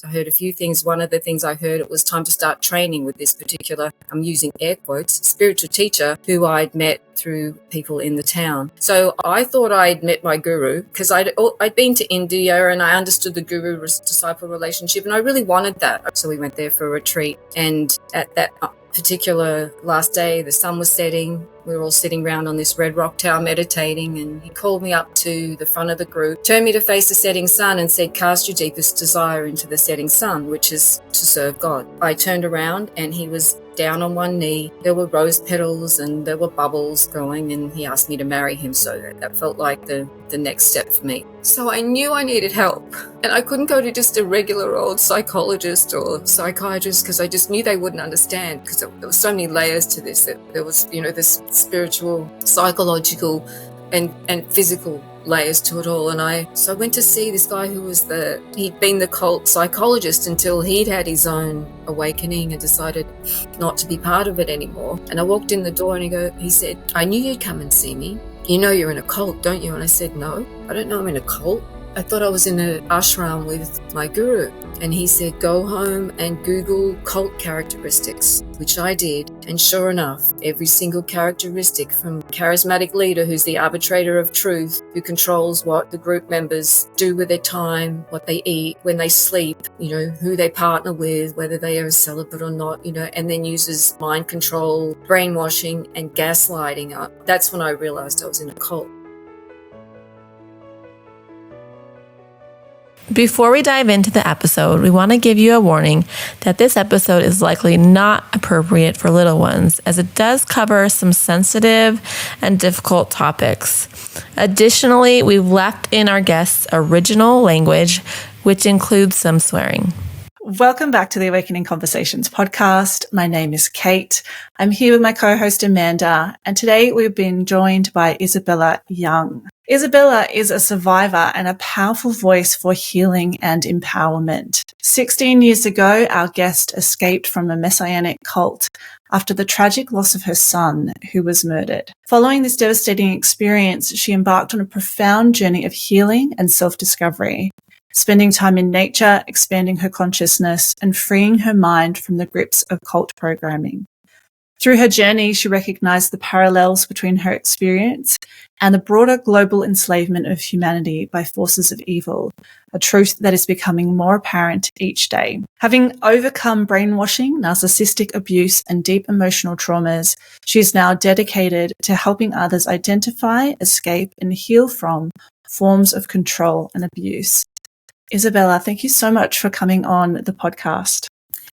I heard a few things. One of the things I heard, it was time to start training with this particular, I'm using air quotes, spiritual teacher who I'd met through people in the town. So I thought I'd met my guru because I'd been to India and I understood the guru-disciple relationship, and I really wanted that. So we went there for a retreat, and at that particular last day, the sun was setting. We were all sitting around on this red rock tower meditating, and he called me up to the front of the group, turned me to face the setting sun and said, cast your deepest desire into the setting sun, which is to serve God. I turned around and he was down on one knee. There were rose petals and there were bubbles going, and he asked me to marry him. So that felt like the next step for me. So I knew I needed help, and I couldn't go to just a regular old psychologist or psychiatrist because I just knew they wouldn't understand, because there were so many layers to this. There was, this spiritual, psychological and physical layers to it all. And I went to see this guy who was he'd been the cult psychologist until he'd had his own awakening and decided not to be part of it anymore. And I walked in the door and he said, I knew you'd come and see me. You know you're in a cult, don't you? And I said, no, I don't know I'm in a cult. I thought I was in an ashram with my guru. And he said, go home and Google cult characteristics, which I did. And sure enough, every single characteristic, from charismatic leader who's the arbitrator of truth, who controls what the group members do with their time, what they eat, when they sleep, who they partner with, whether they are celibate or not, and then uses mind control, brainwashing and gaslighting. That's when I realized I was in a cult. Before we dive into the episode, we want to give you a warning that this episode is likely not appropriate for little ones, as it does cover some sensitive and difficult topics. Additionally, we've left in our guests' original language, which includes some swearing. Welcome back to the Awakening Conversations podcast. My name is Kate. I'm here with my co-host Amanda, and today we've been joined by Isabella Young. Isabella is a survivor and a powerful voice for healing and empowerment. 16 years ago, our guest escaped from a messianic cult after the tragic loss of her son, who was murdered. Following this devastating experience, she embarked on a profound journey of healing and self-discovery, spending time in nature, expanding her consciousness, and freeing her mind from the grips of cult programming. Through her journey, she recognized the parallels between her experience and the broader global enslavement of humanity by forces of evil, a truth that is becoming more apparent each day. Having overcome brainwashing, narcissistic abuse, and deep emotional traumas, she is now dedicated to helping others identify, escape, and heal from forms of control and abuse. Isabella, thank you so much for coming on the podcast.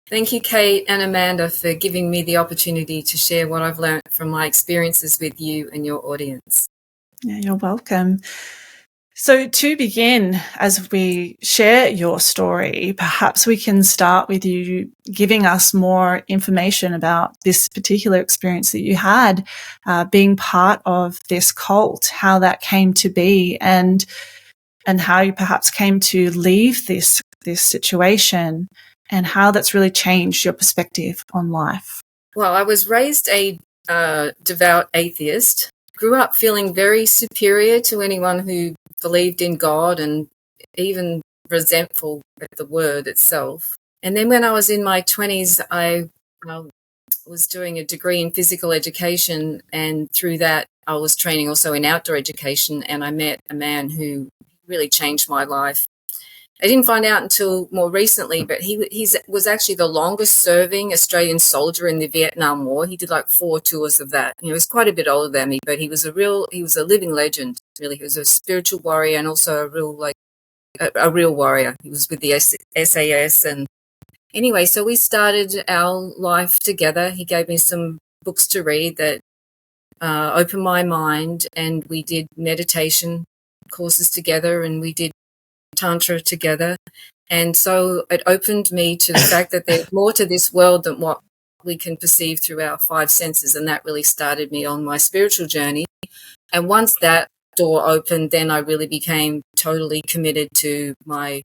Thank you, Kate and Amanda, for giving me the opportunity to share what I've learned from my experiences with you and your audience. Yeah, you're welcome. So to begin, as we share your story, perhaps we can start with you giving us more information about this particular experience that you had, being part of this cult, how that came to be, and how you perhaps came to leave this situation, and how that's really changed your perspective on life. Well, I was raised a devout atheist, grew up feeling very superior to anyone who believed in God, and even resentful at the word itself. And then when I was in my 20s, I was doing a degree in physical education, and through that I was training also in outdoor education, and I met a man who really changed my life. I didn't find out until more recently, but he was actually the longest serving Australian soldier in the Vietnam War. He did like 4 tours of that. He was quite a bit older than me, but he was a living legend, really. He was a spiritual warrior and also a real warrior. He was with the SAS. And anyway, so we started our life together. He gave me some books to read that opened my mind, and we did meditation courses together, and we did Tantra together. And so it opened me to the fact that there's more to this world than what we can perceive through our 5 senses. And that really started me on my spiritual journey. And once that door opened, then I really became totally committed to my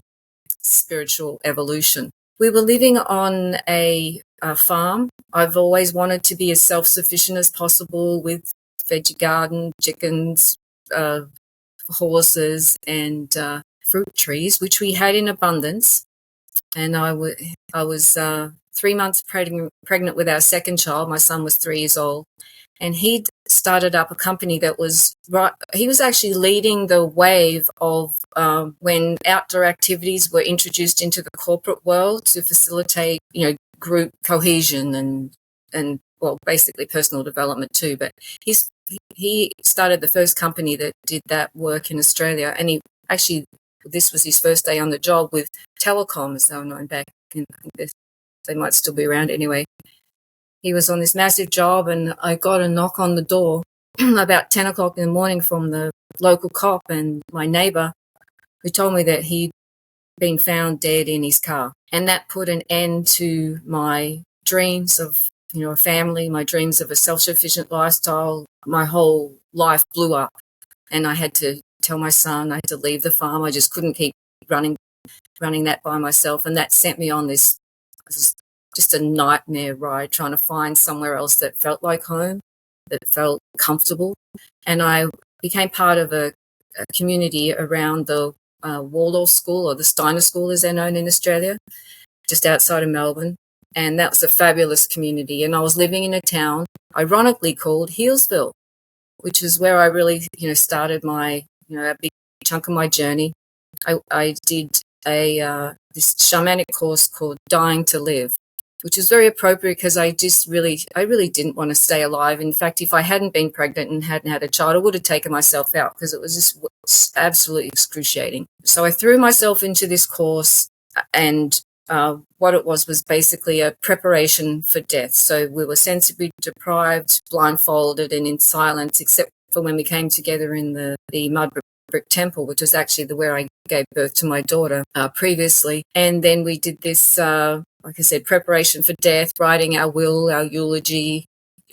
spiritual evolution. We were living on a farm. I've always wanted to be as self-sufficient as possible, with veggie garden, chickens, horses, and fruit trees, which we had in abundance. and I was 3 months pregnant with our second child. My son was 3 years old, and he started up a company that was right. He was actually leading the wave of when outdoor activities were introduced into the corporate world to facilitate, group cohesion and well, basically personal development too. But he started the first company that did that work in Australia, and he actually, this was his first day on the job with telecom, as they were known back in, I think they might still be around anyway. He was on this massive job, and I got a knock on the door about 10 o'clock in the morning from the local cop and my neighbor, who told me that he'd been found dead in his car. And that put an end to my dreams of, a family, my dreams of a self-sufficient lifestyle. My whole life blew up, and I had to tell my son I had to leave the farm. I just couldn't keep running that by myself, and that sent me on this just a nightmare ride, trying to find somewhere else that felt like home, that felt comfortable. And I became part of a community around the Waldorf School, or the Steiner School as they're known in Australia, just outside of Melbourne. And that was a fabulous community. And I was living in a town ironically called Healesville, which is where I really, started my, a big chunk of my journey. I did this shamanic course called Dying to Live, which is very appropriate because I really didn't want to stay alive. In fact, if I hadn't been pregnant and hadn't had a child, I would have taken myself out because it was just absolutely excruciating. So I threw myself into this course, and what it was basically a preparation for death. So we were sensibly deprived, blindfolded, and in silence, except for when we came together in the mud brick temple, which was actually where I gave birth to my daughter previously. And then we did this, like I said, preparation for death, writing our will, our eulogy,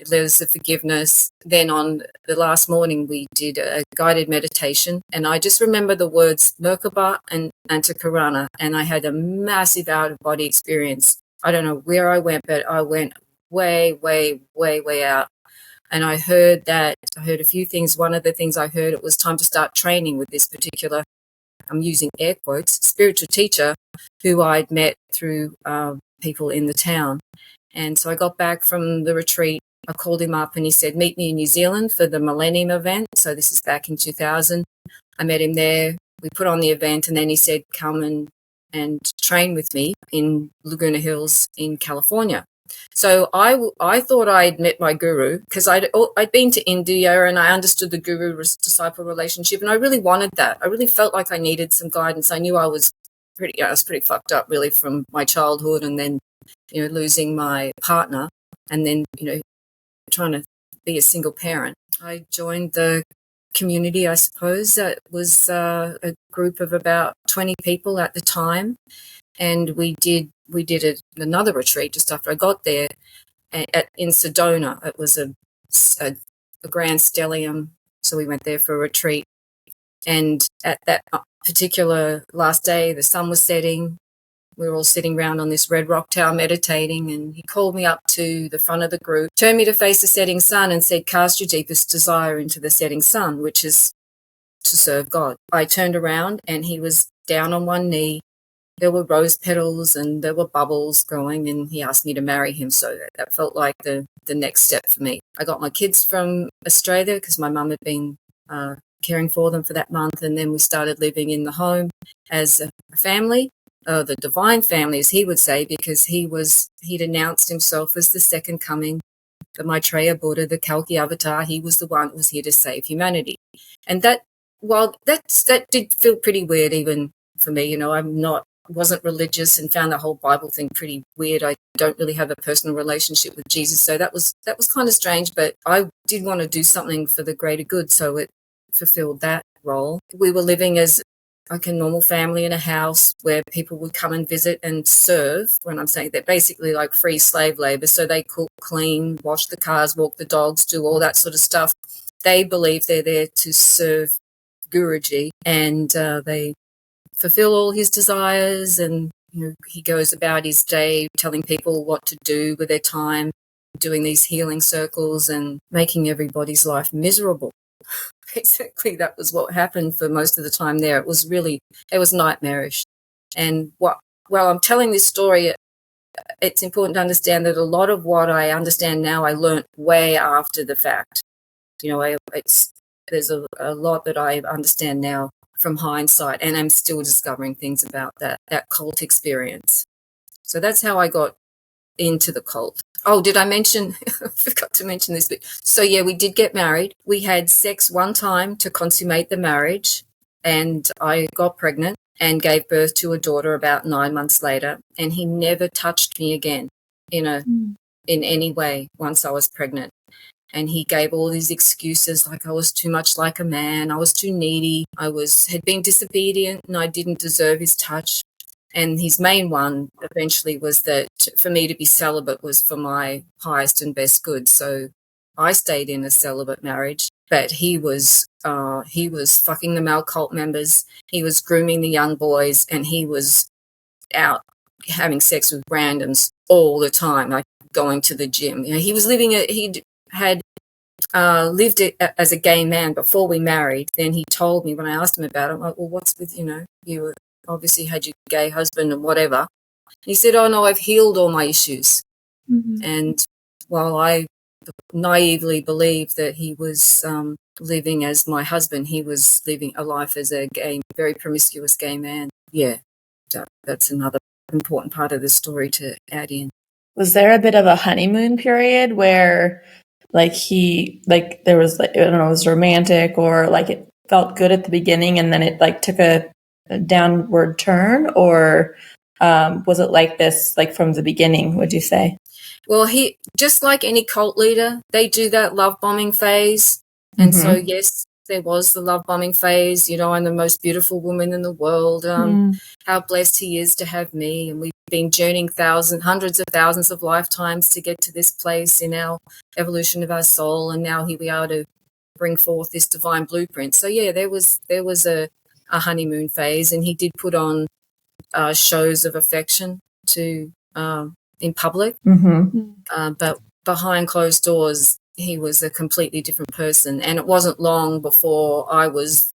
letters of forgiveness. Then on the last morning, we did a guided meditation. And I just remember the words Merkaba and Antakarana. And I had a massive out-of-body experience. I don't know where I went, but I went way, way, way, way out. And I heard a few things. One of the things I heard, it was time to start training with this particular, I'm using air quotes, spiritual teacher who I'd met through people in the town. And so I got back from the retreat. I called him up and he said, meet me in New Zealand for the Millennium event. So this is back in 2000. I met him there. We put on the event, and then he said, come and train with me in Laguna Hills in California. So I thought I'd met my guru because I'd been to India and I understood the guru-disciple relationship, and I really wanted that. I really felt like I needed some guidance. I knew I was pretty fucked up really from my childhood, and then, losing my partner, and then, trying to be a single parent. I joined the community, I suppose. It was a group of about 20 people at the time, and we did another retreat just after I got there in Sedona. It was a grand stellium, so we went there for a retreat. And at that particular last day, the sun was setting. We were all sitting around on this red rock tower meditating, and he called me up to the front of the group, turned me to face the setting sun and said, cast your deepest desire into the setting sun, which is to serve God. I turned around and he was down on one knee. There were rose petals and there were bubbles going, and he asked me to marry him. So that felt like the next step for me. I got my kids from Australia because my mum had been caring for them for that month, and then we started living in the home as a family. The divine family, as he would say, because he'd announced himself as the second coming, the Maitreya Buddha, the Kalki Avatar. He was the one who was here to save humanity. And that did feel pretty weird even for me. Wasn't religious and found the whole Bible thing pretty weird. I don't really have a personal relationship with Jesus, so that was kind of strange, but I did want to do something for the greater good, so it fulfilled that role. We were living as like a normal family in a house where people would come and visit and serve. When I'm saying that, basically like free slave labor. So they cook, clean, wash the cars, walk the dogs, do all that sort of stuff. They believe they're there to serve Guruji, and they fulfill all his desires. And he goes about his day telling people what to do with their time, doing these healing circles and making everybody's life miserable. Basically, that was what happened for most of the time there. It was nightmarish. And what while I'm telling this story, it's important to understand that a lot of what I understand now, I learned way after the fact. There's a lot that I understand now from hindsight, and I'm still discovering things about that cult experience. So that's how I got into the cult. Oh, did I mention? I forgot to mention this bit. So yeah, we did get married. We had sex one time to consummate the marriage, and I got pregnant and gave birth to a daughter about 9 months later. And he never touched me again, in any way once I was pregnant. And he gave all these excuses, like I was too much like a man, I was too needy, had been disobedient, and I didn't deserve his touch. And his main one eventually was that for me to be celibate was for my highest and best good. So I stayed in a celibate marriage, but he was fucking the male cult members, he was grooming the young boys, and he was out having sex with randoms all the time, like going to the gym. He was he had lived it as a gay man before we married. Then he told me, when I asked him about it, I'm like, well, what's with, you obviously had your gay husband and whatever. And he said, oh, no, I've healed all my issues. Mm-hmm. And while I naively believed that he was living as my husband, he was living a life as a gay, very promiscuous gay man. Yeah, that's another important part of the story to add in. Was there a bit of a honeymoon period where there was, I don't know, it was romantic, or it felt good at the beginning and then it took a downward turn, or was it like this, from the beginning, would you say? Well, he, just like any cult leader, they do that love bombing phase. And so, yes, there was the love bombing phase. I'm the most beautiful woman in the world. How blessed he is to have me. And we've been journeying hundreds of thousands of lifetimes to get to this place in our evolution of our soul. And now here we are to bring forth this divine blueprint. So, yeah, there was a honeymoon phase, and he did put on shows of affection in public. But behind closed doors, he was a completely different person. And it wasn't long before I was,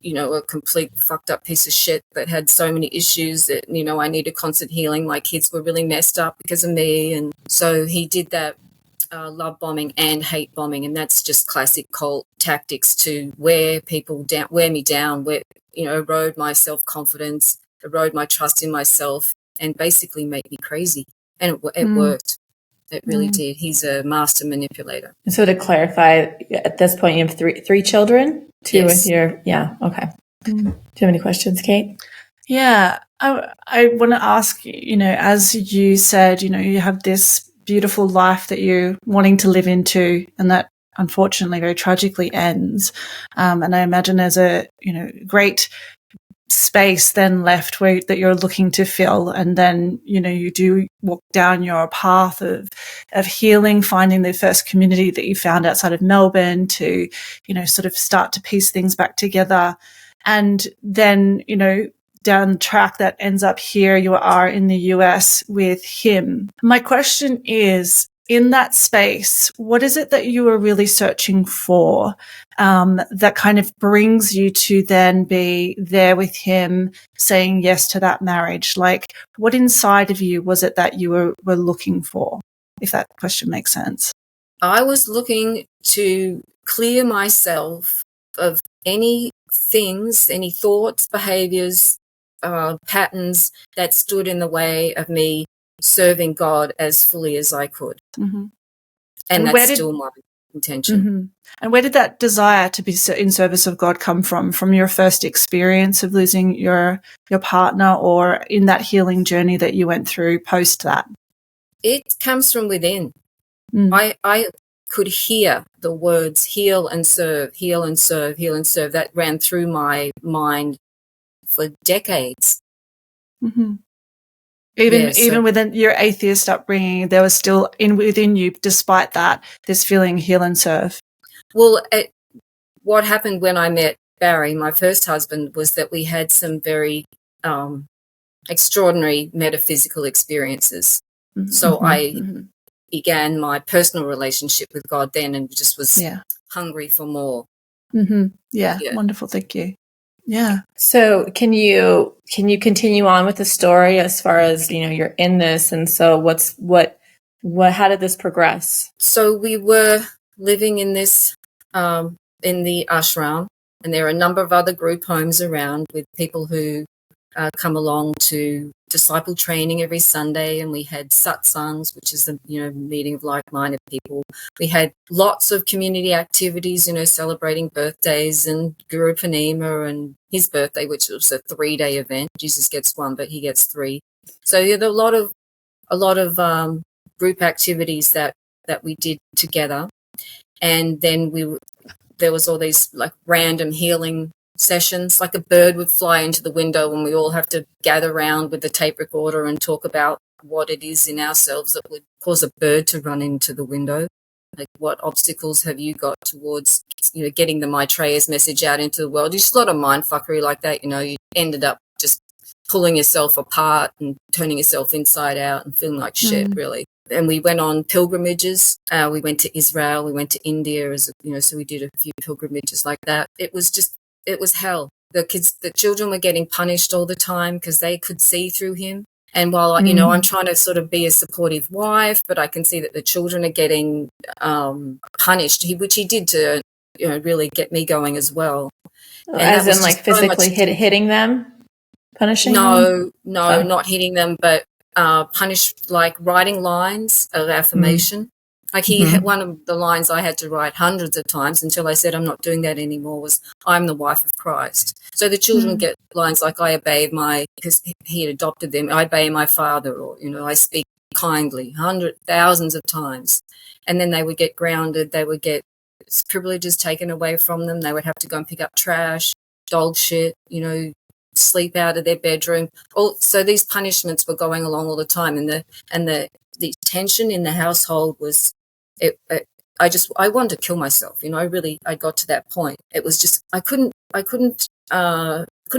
a complete fucked up piece of shit that had so many issues that, I needed constant healing. My kids were really messed up because of me. And so he did that love bombing and hate bombing. And that's just classic cult tactics to wear me down, erode my self-confidence, erode my trust in myself, and basically make me crazy. And it worked. It really did. He's a master manipulator. And so to clarify, at this point, you have three children? Two yes. with your, yeah, okay. Do you have any questions, Kate? Yeah, I want to ask you, as you said, you have this beautiful life that you're wanting to live into, and that unfortunately very tragically ends. And I imagine there's a, great space then left that you're looking to fill, and then you do walk down your path of healing, finding the first community that you found outside of Melbourne to sort of start to piece things back together, and then down the track that ends up here you are in the US with him. My question is, in that space, what is it that you are really searching for that kind of brings you to then be there with him, saying yes to that marriage? What inside of you was it that you were looking for, if that question makes sense? I was looking to clear myself of any things, any thoughts, behaviors, patterns that stood in the way of me serving God as fully as I could. And that's still my intention. And where did that desire to be in service of God come from? From your first experience of losing your partner, or in that healing journey that you went through post that? It comes from within. I could hear the words heal and serve, heal and serve, heal and serve. That ran through my mind for decades. Even within your atheist upbringing, there was still within you, despite that, this feeling heal and serve. Well, what happened when I met Barry, my first husband, was that we had some very extraordinary metaphysical experiences. So I began my personal relationship with God then, and just was hungry for more. Yeah, wonderful. Thank you. Yeah. So can you continue on with the story as far as, you're in this, and so how did this progress? So we were living in this in the ashram, and there are a number of other group homes around with people who come along to disciple training every Sunday, and we had satsangs, which is the meeting of like-minded people. We had lots of community activities, celebrating birthdays and Guru Purnima and his birthday, which was a 3-day event. Jesus gets one, but he gets 3. So there were a lot of group activities that we did together, and then there was all these like random healing sessions. Like a bird would fly into the window and we all have to gather around with the tape recorder and talk about what it is in ourselves that would cause a bird to run into the window. Like, what obstacles have you got towards getting the Maitreya's message out into the world? Just a lot of mindfuckery like that. You ended up just pulling yourself apart and turning yourself inside out and feeling like shit, really. And we went on pilgrimages. We went to Israel. We went to India, so we did a few pilgrimages like that. It was hell. The children were getting punished all the time because they could see through him. And while, I'm trying to sort of be a supportive wife, but I can see that the children are getting punished, which he did to, really get me going as well. And as in like physically hitting them? Punishing them? No, not hitting them, but punished, like writing lines of affirmation. Like he had one of the lines I had to write hundreds of times until I said I'm not doing that anymore was, I'm the wife of Christ. So the children get lines like, I obey because he had adopted them, I obey my father, or, I speak kindly, thousands of times. And then they would get grounded, they would get privileges taken away from them, they would have to go and pick up trash, dog shit, sleep out of their bedroom. So these punishments were going along all the time, and the tension in the household was I wanted to kill myself. I got to that point. It was just I couldn't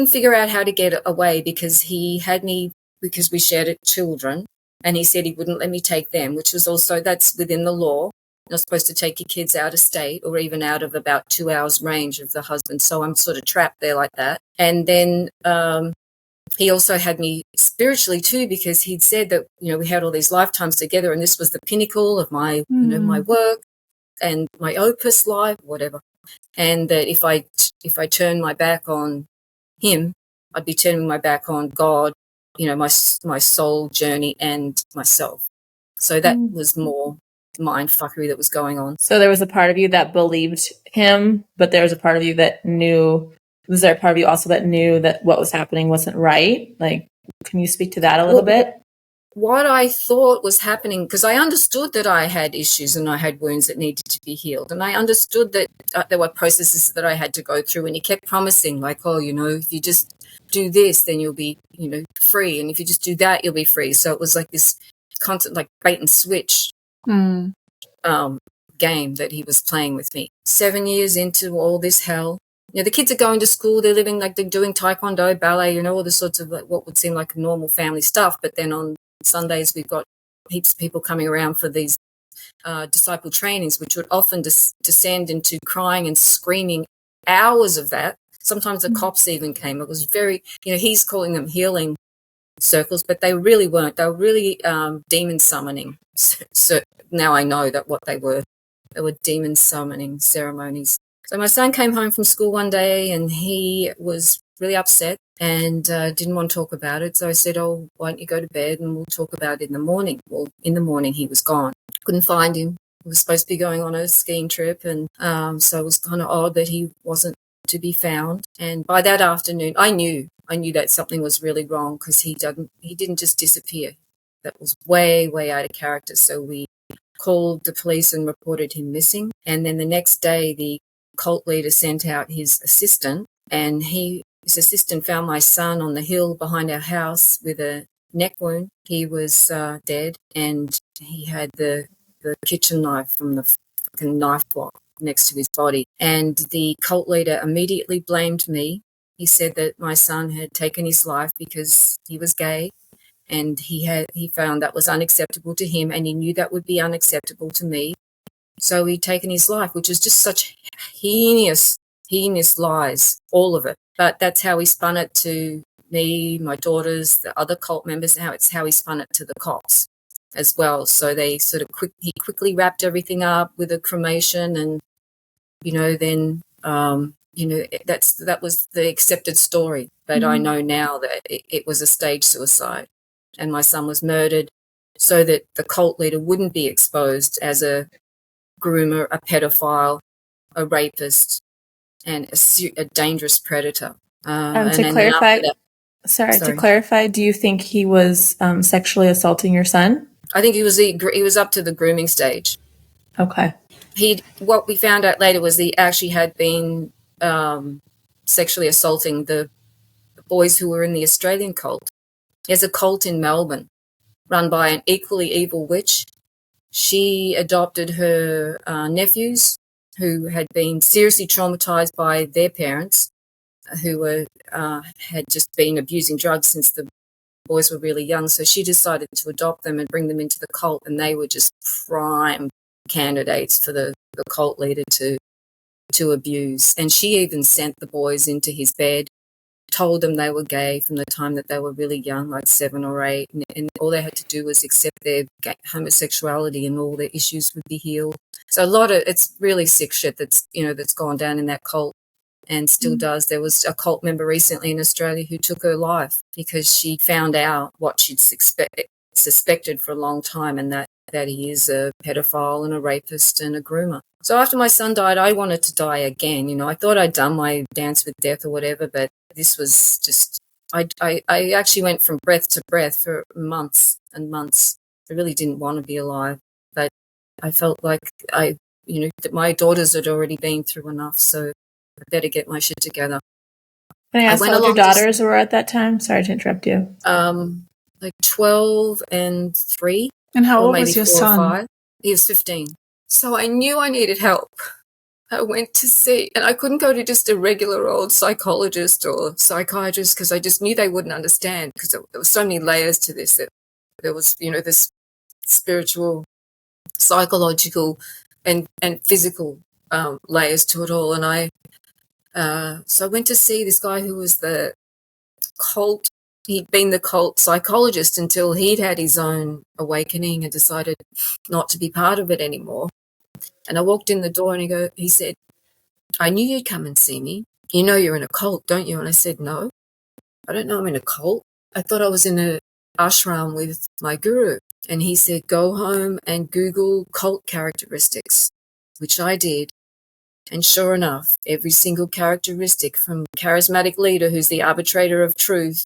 figure out how to get away because he had me, because we shared children, and he said he wouldn't let me take them, which was also, that's within the law. You're not supposed to take your kids out of state or even out of about 2 hours range of the husband. So I'm sort of trapped there like that. And then he also had me spiritually too, because he'd said that, we had all these lifetimes together and this was the pinnacle of my, my work and my opus life, whatever. And that if I turn my back on him, I'd be turning my back on God, my soul journey and myself. So that was more mind fuckery that was going on. So there was a part of you that believed him, but there was a part of you that knew. Was there a part of you also that knew that what was happening wasn't right? Like, can you speak to that a little bit? What I thought was happening, because I understood that I had issues and I had wounds that needed to be healed. And I understood that there were processes that I had to go through. And he kept promising, like, if you just do this, then you'll be, free. And if you just do that, you'll be free. So it was like this constant, like, bait and switch game that he was playing with me. 7 years into all this hell, the kids are going to school, they're living, like, they're doing taekwondo, ballet, all the sorts of, like, what would seem like normal family stuff. But then on Sundays, we've got heaps of people coming around for these disciple trainings, which would often descend into crying and screaming, hours of that. Sometimes the cops even came. It was very, he's calling them healing circles, but they really weren't. They were really demon summoning. So now I know that what they were demon summoning ceremonies. So my son came home from school one day and he was really upset and didn't want to talk about it. So I said, why don't you go to bed and we'll talk about it in the morning. Well, in the morning he was gone. Couldn't find him. He was supposed to be going on a skiing trip, and so it was kind of odd that he wasn't to be found. And by that afternoon, I knew that something was really wrong, because he didn't just disappear. That was way, way out of character. So we called the police and reported him missing. And then the next day, the cult leader sent out his assistant, and his assistant found my son on the hill behind our house with a neck wound. He was dead, and he had the kitchen knife from the fucking knife block next to his body. And the cult leader immediately blamed me. He said that my son had taken his life because he was gay, and he found that was unacceptable to him, and he knew that would be unacceptable to me. So he'd taken his life, which was just such heinous lies, all of it. But that's how he spun it to me, my daughters, the other cult members. It's how he spun it to the cops as well. So they sort of he quickly wrapped everything up with a cremation, and then that was the accepted story. But I know now that it was a staged suicide, and my son was murdered so that the cult leader wouldn't be exposed as a groomer, a pedophile, a rapist, and a dangerous predator. To clarify, do you think he was sexually assaulting your son? I think he was up to the grooming stage. Okay. What we found out later was he actually had been sexually assaulting the boys who were in the Australian cult. There's a cult in Melbourne run by an equally evil witch. She adopted her nephews who had been seriously traumatized by their parents, who had just been abusing drugs since the boys were really young. So she decided to adopt them and bring them into the cult, and they were just prime candidates for the cult leader to abuse. And she even sent the boys into his bed, told them they were gay from the time that they were really young, like 7 or 8, and all they had to do was accept their homosexuality and all their issues would be healed. So it's really sick shit that's gone down in that cult and still does. There was a cult member recently in Australia who took her life because she found out what she'd suspected for a long time, and that he is a pedophile and a rapist and a groomer. So after my son died, I wanted to die again. I thought I'd done my dance with death or whatever, but this was just, I actually went from breath to breath for months and months. I really didn't want to be alive, but I felt like that my daughters had already been through enough, so I better get my shit together. Can I ask how old your daughters were at that time? Sorry to interrupt you. Like 12 and 3. And how old was your son? He was 15. So I knew I needed help. I went to see, and I couldn't go to just a regular old psychologist or psychiatrist because I just knew they wouldn't understand, because there were so many layers to this. That there was, this spiritual, psychological, and physical layers to it all. And so I went to see this guy who was the cult. He'd been the cult psychologist until he'd had his own awakening and decided not to be part of it anymore. And I walked in the door and he said, "I knew you'd come and see me. You know you're in a cult, don't you?" And I said, "No, I don't know I'm in a cult. I thought I was in a ashram with my guru." And he said, "Go home and Google cult characteristics," which I did. And sure enough, every single characteristic, from charismatic leader who's the arbitrator of truth,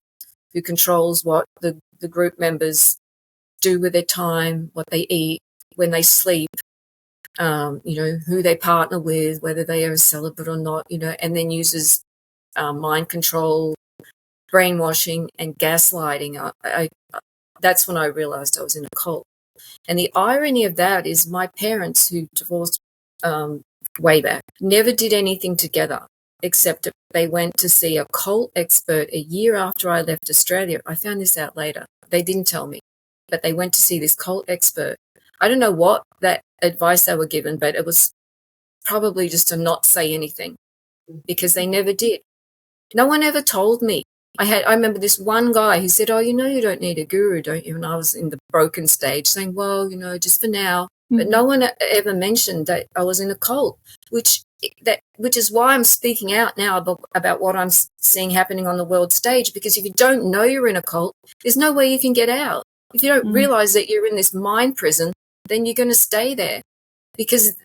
who controls what the group members do with their time, what they eat, when they sleep, who they partner with, whether they are celibate or not, and then uses mind control, brainwashing, and gaslighting. That's when I realized I was in a cult. And the irony of that is my parents, who divorced way back, never did anything together, except they went to see a cult expert a year after I left Australia. I found this out later. They didn't tell me, but they went to see this cult expert. I don't know what that advice they were given, but it was probably just to not say anything, because they never did. No one ever told me. I remember this one guy who said, "Oh, you don't need a guru, don't you?" And I was in the broken stage saying, "Well, just for now." But no one ever mentioned that I was in a cult, which is why I'm speaking out now about what I'm seeing happening on the world stage, because if you don't know you're in a cult, there's no way you can get out. If you don't realize that you're in this mind prison, then you're going to stay there, because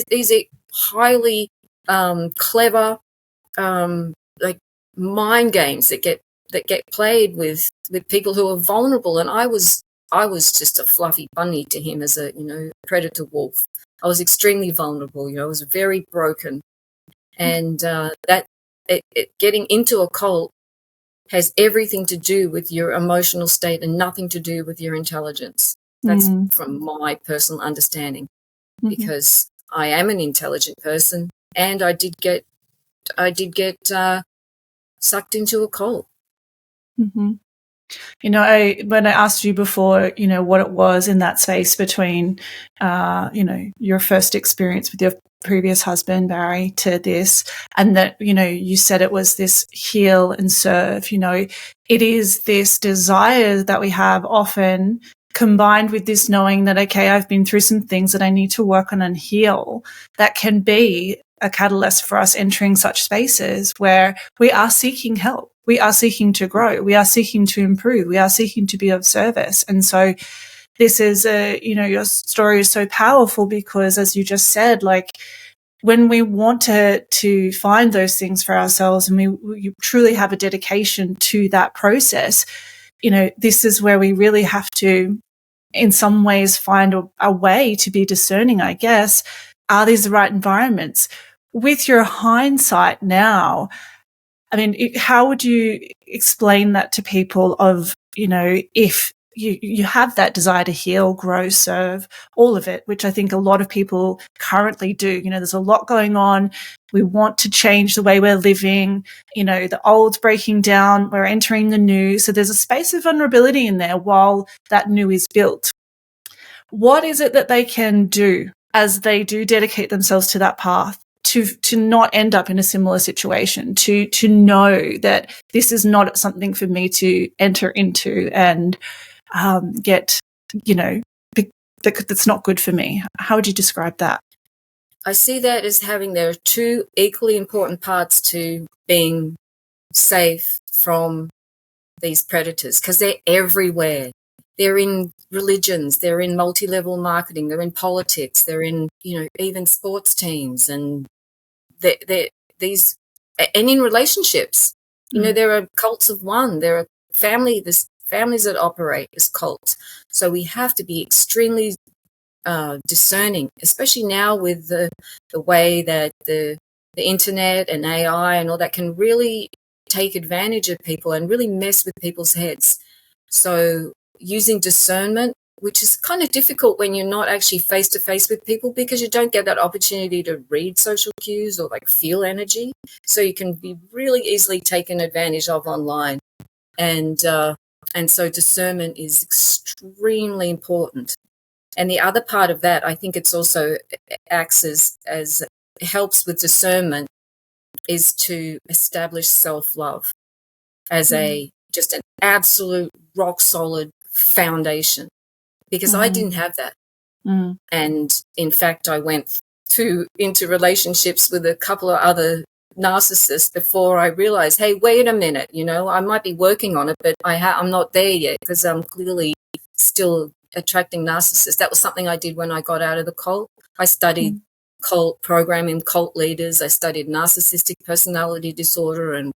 these are highly clever like mind games that get played with people who are vulnerable. And I was just a fluffy bunny to him as a predator wolf. I was extremely vulnerable. I was very broken, and getting into a cult has everything to do with your emotional state and nothing to do with your intelligence. That's from my personal understanding, because I am an intelligent person, and I did get sucked into a cult. When I asked you before, what it was in that space between, your first experience with your previous husband, Barry, to this, and that, you said it was this heal and serve, it is this desire that we have often combined with this knowing that, okay, I've been through some things that I need to work on and heal, that can be a catalyst for us entering such spaces where we are seeking help. We are seeking to grow. We are seeking to improve. We are seeking to be of service. And so this is your story is so powerful because, as you just said, like, when we want to find those things for ourselves and we truly have a dedication to that process, this is where we really have to, in some ways, find a way to be discerning, I guess. Are these the right environments? With your hindsight now, I mean, how would you explain that to people of, if you have that desire to heal, grow, serve, all of it, which I think a lot of people currently do. There's a lot going on. We want to change the way we're living. The old's breaking down. We're entering the new. So there's a space of vulnerability in there while that new is built. What is it that they can do as they do dedicate themselves to that path to not end up in a similar situation, to know that this is not something for me to enter into and get, that's not good for me? How would you describe that? I see that as there are two equally important parts to being safe from these predators, because they're everywhere. They're in religions, they're in multi-level marketing, they're in politics, they're in, even sports teams, and they're these, and in relationships. There are cults of one. There are families that operate as cults. So we have to be extremely discerning, especially now with the way that the internet and AI and all that can really take advantage of people and really mess with people's heads. So using discernment, which is kind of difficult when you're not actually face to face with people, because you don't get that opportunity to read social cues or like feel energy. So you can be really easily taken advantage of online. And so discernment is extremely important. And the other part of that, I think it's also acts as helps with discernment, is to establish self-love as just an absolute rock solid foundation, because I didn't have that. And in fact, I went into relationships with a couple of other narcissists before I realized, hey, wait a minute, I might be working on it, but I'm not there yet, because I'm clearly still attracting narcissists. That was something I did when I got out of the cult. I studied cult programming, cult leaders. I studied narcissistic personality disorder, and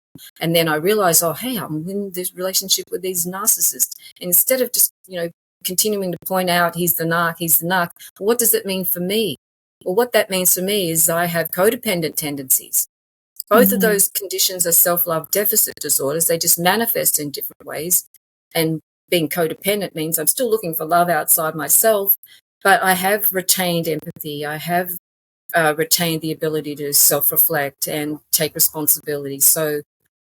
then I realized, oh, hey, I'm in this relationship with these narcissists. And instead of just, continuing to point out he's the narc, what does it mean for me? Well, what that means for me is I have codependent tendencies. Both of those conditions are self-love deficit disorders. They just manifest in different ways. And being codependent means I'm still looking for love outside myself, but I have retained empathy. I have retained the ability to self-reflect and take responsibility. So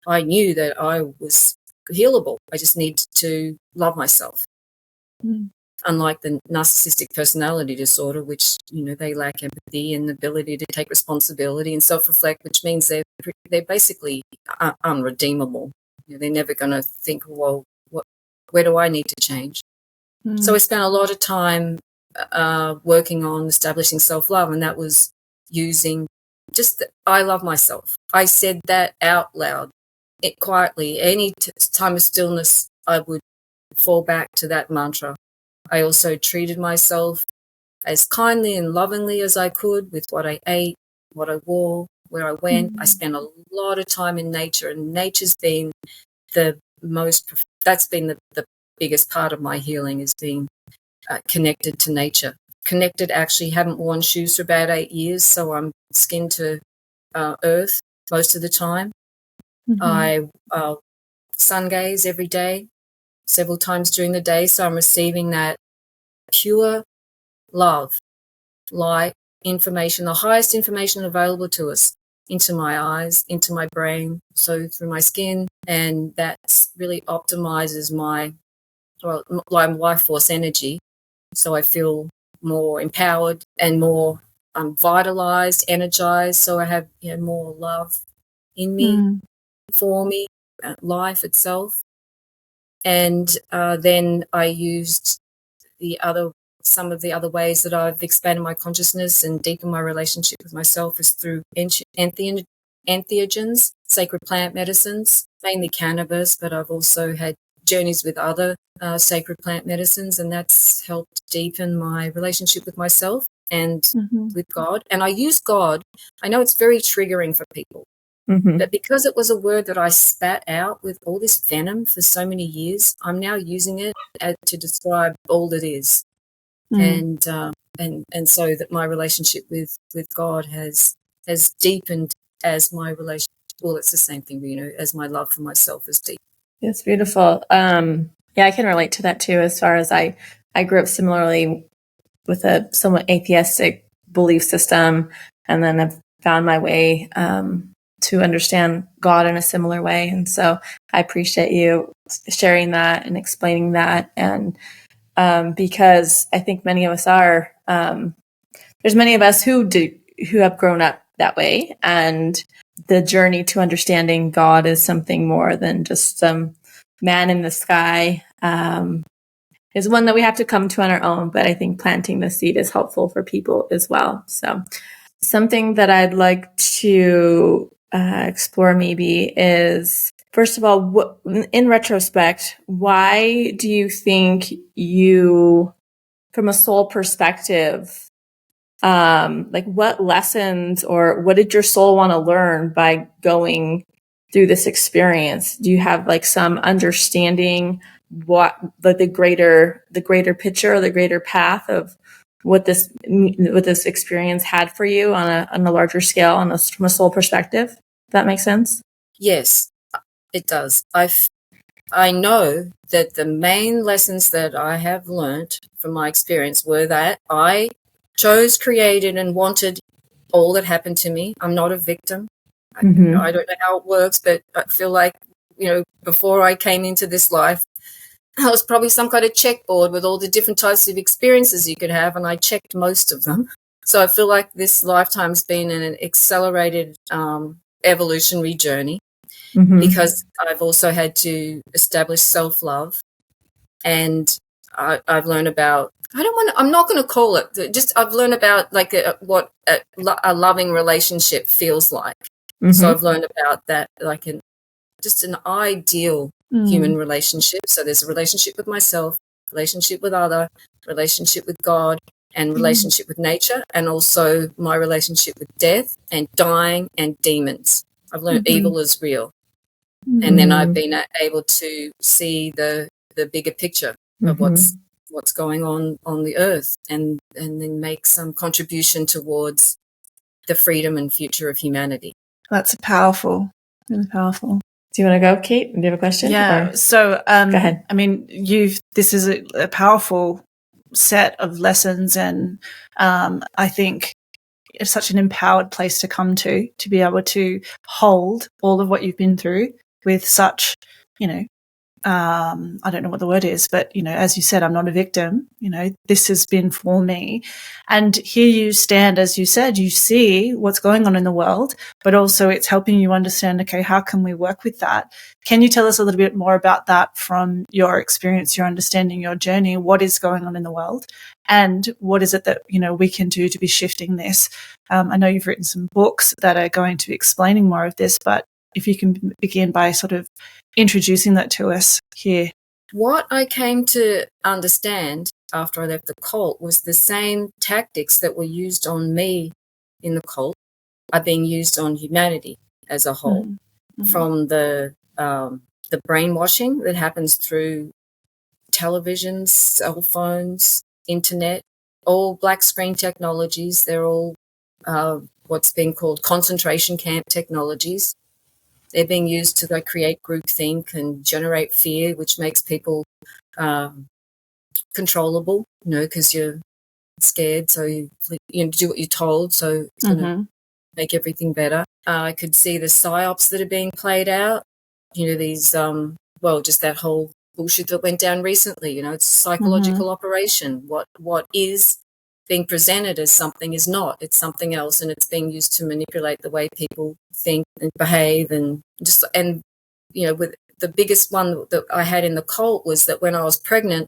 I knew that I was healable. I just needed to love myself. Unlike the narcissistic personality disorder, which, they lack empathy and the ability to take responsibility and self-reflect, which means they're basically unredeemable. They're never going to think, well, where do I need to change? So I spent a lot of time working on establishing self-love, and that was using I love myself. I said that out loud, quietly. Any time of stillness, I would fall back to that mantra. I also treated myself as kindly and lovingly as I could with what I ate, what I wore, where I went. I spent a lot of time in nature, and nature's been that's been the biggest part of my healing, is being connected to nature. Connected, actually, haven't worn shoes for about 8 years, so I'm skin to earth most of the time. I sun gaze every day, several times during the day, so I'm receiving that pure love, light, information, the highest information available to us, into my eyes, into my brain, so through my skin, and that really optimizes my life force energy, so I feel more empowered and more I'm vitalized, energized. So I have more love in me, for me, life itself. And then I used some of the other ways that I've expanded my consciousness and deepened my relationship with myself is through entheogens, sacred plant medicines, mainly cannabis, but I've also had journeys with other sacred plant medicines, and that's helped deepen my relationship with myself and with God. And I use God. I know it's very triggering for people, but because it was a word that I spat out with all this venom for so many years, I'm now using it to describe all that is. And so that my relationship with God has deepened as my relationship. Well, it's the same thing, as my love for myself is deep. It's beautiful. Yeah, I can relate to that too. As far as I grew up similarly with a somewhat atheistic belief system, and then I've found my way to understand God in a similar way. And so I appreciate you sharing that and explaining that. And because I think many of us are, there's many of us who have grown up that way, and the journey to understanding God is something more than just some man in the sky. Is one that we have to come to on our own, but I think planting the seed is helpful for people as well. So something that I'd like to explore maybe is, first of all, in retrospect, why do you think you, from a soul perspective, like what lessons or what did your soul want to learn by going through this experience? Do you have like some understanding what the greater picture or the greater path of what this experience had for you on a larger scale, from a soul perspective? Does that make sense? Yes, it does. I know that the main lessons that I have learned from my experience were that I chose, created, and wanted all that happened to me. I'm not a victim. I don't know how it works, but I feel like, before I came into this life, I was probably some kind of checkboard with all the different types of experiences you could have, and I checked most of them. So I feel like this lifetime's been an accelerated evolutionary journey, because I've also had to establish self-love, and I've learned about, I'm not going to call it, just I've learned about like what a loving relationship feels like. So I've learned about that, like just an ideal human relationship. So there's a relationship with myself, relationship with other, relationship with God, and relationship with nature, and also my relationship with death and dying and demons. I've learned evil is real. And then I've been able to see the bigger picture of what's going on the earth, and then make some contribution towards the freedom and future of humanity. That's powerful. Really powerful. Do you want to go, Kate? Do you have a question? Yeah. So, go ahead. I mean, this is a powerful set of lessons, and I think it's such an empowered place to come to be able to hold all of what you've been through with such, I don't know what the word is, but, as you said, I'm not a victim. This has been for me. And here you stand, as you said, you see what's going on in the world, but also it's helping you understand, okay, how can we work with that? Can you tell us a little bit more about that from your experience, your understanding, your journey? What is going on in the world? And what is it that, we can do to be shifting this? I know you've written some books that are going to be explaining more of this, but if you can begin by sort of introducing that to us here. What I came to understand after I left the cult was the same tactics that were used on me in the cult are being used on humanity as a whole, from the brainwashing that happens through televisions, cell phones, internet, all black screen technologies. They're all what's being called concentration camp technologies. They're being used to create groupthink and generate fear, which makes people controllable, because you're scared, so you do what you're told, so it's going to make everything better. I could see the psyops that are being played out, these, just that whole bullshit that went down recently, it's a psychological operation. What is being presented as something is not. It's something else, and it's being used to manipulate the way people think and behave. And with the biggest one that I had in the cult was that when I was pregnant,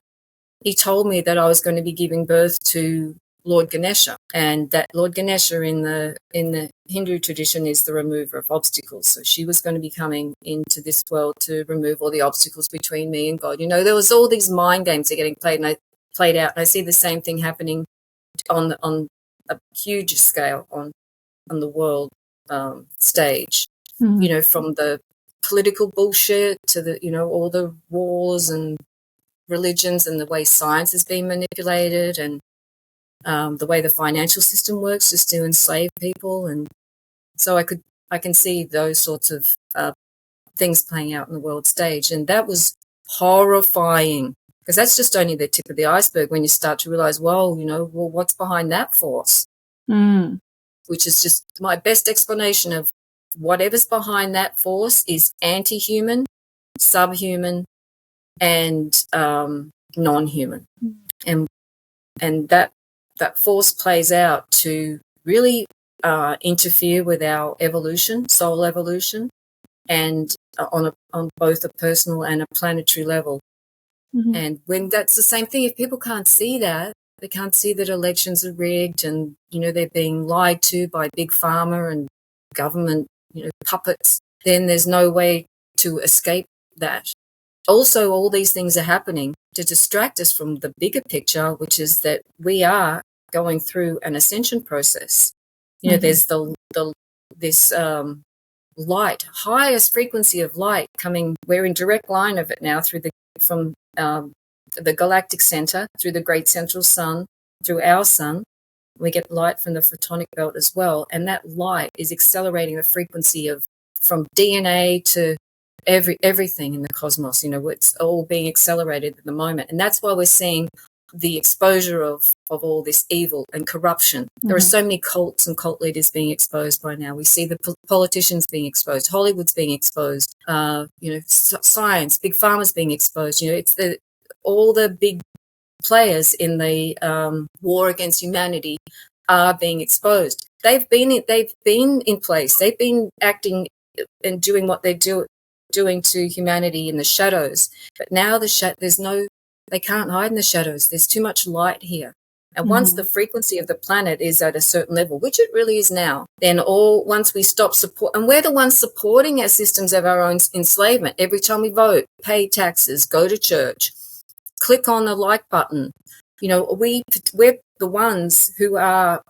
he told me that I was going to be giving birth to Lord Ganesha, and that Lord Ganesha in the Hindu tradition is the remover of obstacles. So she was going to be coming into this world to remove all the obstacles between me and God. There was all these mind games that are getting played out. And I see the same thing happening on a huge scale on the world stage. From the political bullshit to the all the wars and religions, and the way science is being manipulated, and the way the financial system works just to enslave people. And so I can see those sorts of things playing out on the world stage. And that was horrifying, because that's just only the tip of the iceberg when you start to realize, well, what's behind that force? Which is just my best explanation of whatever's behind that force is anti-human, subhuman, and non-human. And that force plays out to really interfere with our evolution, soul evolution, and on both a personal and a planetary level. And when that's the same thing, if people can't see that, they can't see that elections are rigged, and they're being lied to by big pharma and government puppets, then there's no way to escape that. Also, all these things are happening to distract us from the bigger picture, which is that we are going through an ascension process. There's this light, highest frequency of light coming. We're in direct line of it now from the galactic center, through the great central sun, through our sun. We get light from the photonic belt as well, and that light is accelerating the frequency from DNA to everything in the cosmos. It's all being accelerated at the moment, and that's why we're seeing the exposure of all this evil and corruption. There are so many cults and cult leaders being exposed by now. We see the politicians being exposed, Hollywood's being exposed, science, big pharma's being exposed. It's all the big players in the war against humanity are being exposed. They've been in place. They've been acting and doing what they're doing to humanity in the shadows. But now they can't hide in the shadows. There's too much light here. And once the frequency of the planet is at a certain level, which it really is now, then once we stop support, and we're the ones supporting our systems of our own enslavement. Every time we vote, pay taxes, go to church, click on the like button, we're the ones who are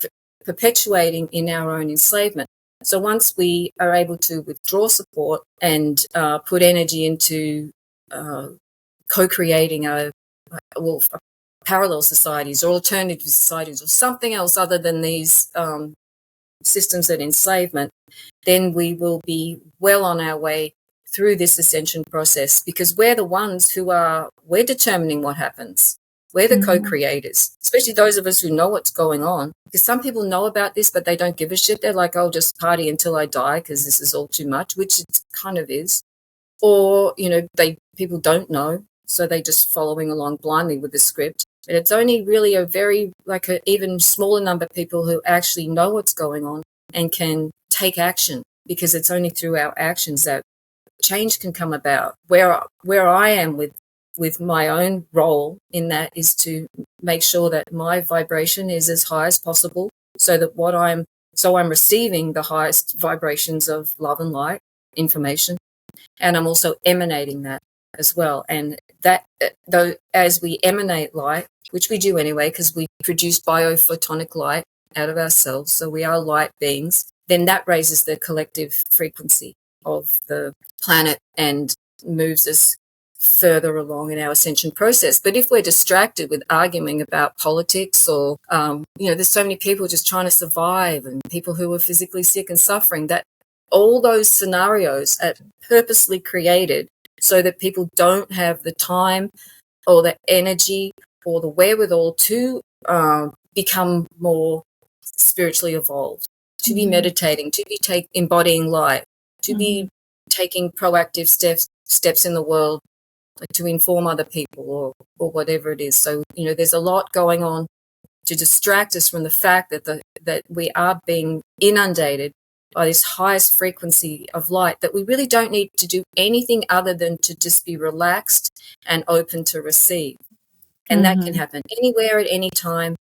perpetuating in our own enslavement. So once we are able to withdraw support and put energy into co-creating parallel societies or alternative societies or something else other than these systems of enslavement, then we will be well on our way through this ascension process, because we're the ones we're determining what happens. We're the co-creators, especially those of us who know what's going on. Because some people know about this, but they don't give a shit. They're like, I'll just party until I die because this is all too much, which it kind of is. Or, people don't know, so they're just following along blindly with the script. But it's only really an even smaller number of people who actually know what's going on and can take action, because it's only through our actions that change can come about. Where I am with my own role in that is to make sure that my vibration is as high as possible, so that I'm receiving the highest vibrations of love and light information, and I'm also emanating that as well. And that, though, as we emanate light, which we do anyway, because we produce biophotonic light out of ourselves, so we are light beings, then that raises the collective frequency of the planet and moves us further along in our ascension process. But if we're distracted with arguing about politics or, there's so many people just trying to survive, and people who are physically sick and suffering, that all those scenarios are purposely created so that people don't have the time or the energy or the wherewithal to become more spiritually evolved, to be meditating, to be embodying light, to be taking proactive steps in the world, like to inform other people or whatever it is. So, there's a lot going on to distract us from the fact that we are being inundated by this highest frequency of light, that we really don't need to do anything other than to just be relaxed and open to receive. And that can happen anywhere at any time.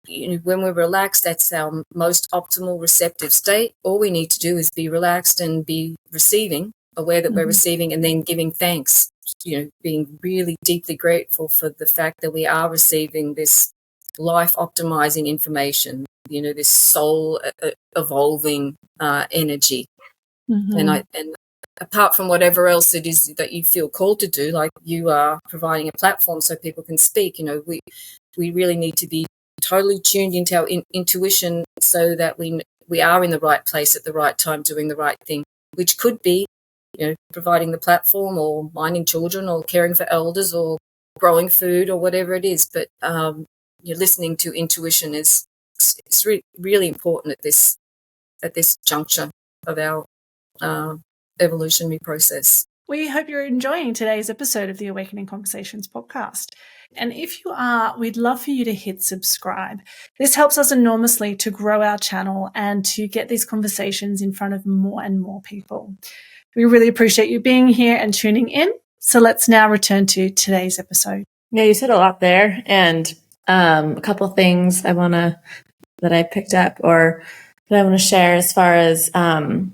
When we're relaxed, that's our most optimal receptive state. All we need to do is be relaxed and be receiving, aware that we're receiving, and then giving thanks, being really deeply grateful for the fact that we are receiving this life optimizing information, this soul evolving energy. And apart from whatever else it is that you feel called to do, like you are providing a platform so people can speak, we really need to be totally tuned into our intuition so that we are in the right place at the right time doing the right thing, which could be providing the platform or minding children or caring for elders or growing food or whatever it is. But listening to intuition is really important at this juncture of our evolutionary process. We hope you're enjoying today's episode of the Awakening Conversations podcast. And if you are, we'd love for you to hit subscribe. This helps us enormously to grow our channel and to get these conversations in front of more and more people. We really appreciate you being here and tuning in. So let's now return to today's episode. Yeah, you said a lot there, and a couple of things that I picked up or that I want to share as far as the